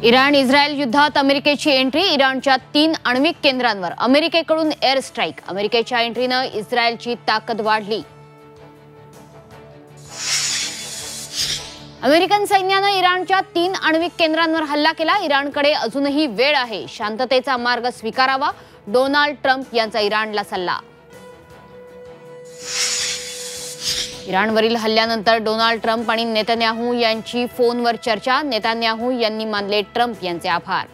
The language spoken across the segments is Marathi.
इराण इस्रायल युद्धात अमेरिकेची एंट्री। इराणच्या 3 आण्विक केंद्रांवर अमेरिकेकडून एअर स्ट्राईक। अमेरिकेच्या एंट्रीने इस्रायलची ताकद वाढली। अमेरिकन सैन्याने इराणच्या 3 आण्विक केंद्रांवर हल्ला केला। इराणकडे अजूनही वेळ आहे, शांततेचा मार्ग स्वीकारावा, डोनाल्ड ट्रम्प यांचा इराणला सल्ला। इराणवरील हल्ल्यानंतर डोनाल्ड ट्रम्प आणि नेतन्याहू यांची फोनवर चर्चा। नेतन्याहू यांनी मानले ट्रम्प यांचे आभार।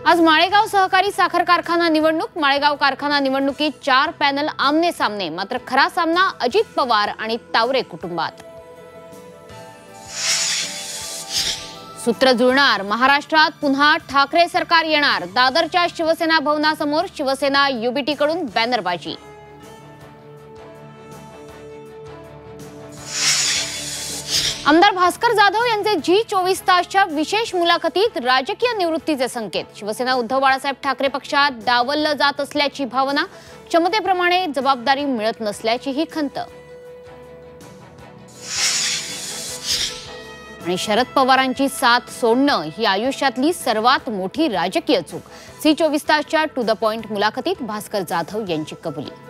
आज माळेगाव सहकारी साखर कारखाना निवडणूक। माळेगाव कारखाना निवडणुकीत 4 पॅनल आमने सामने, मात्र खरा सामना अजित पवार आणि तावरे कुटुंबात। सूत्र जुळणार, महाराष्ट्रात पुन्हा ठाकरे सरकार येणार। दादरच्या शिवसेना भवनासमोर शिवसेना युबीटी कडून बॅनरबाजी। आमदार भास्कर जाधव यांचे जी24 तासच्या विशेष मुलाखतीत राजकीय निवृत्तीचे संकेत। शिवसेना उद्धव बाळासाहेब ठाकरे पक्षात डावललं जात असल्याची भावना, क्षमतेप्रमाणे जबाबदारी मिळत नसल्याची ही खंत। आणि शरद पवारांची साथ सोडणं ही आयुष्यातली सर्वात मोठी राजकीय चूक। सी 24 तासच्या टू द पॉइंट मुलाखतीत भास्कर जाधव यांची कबुली।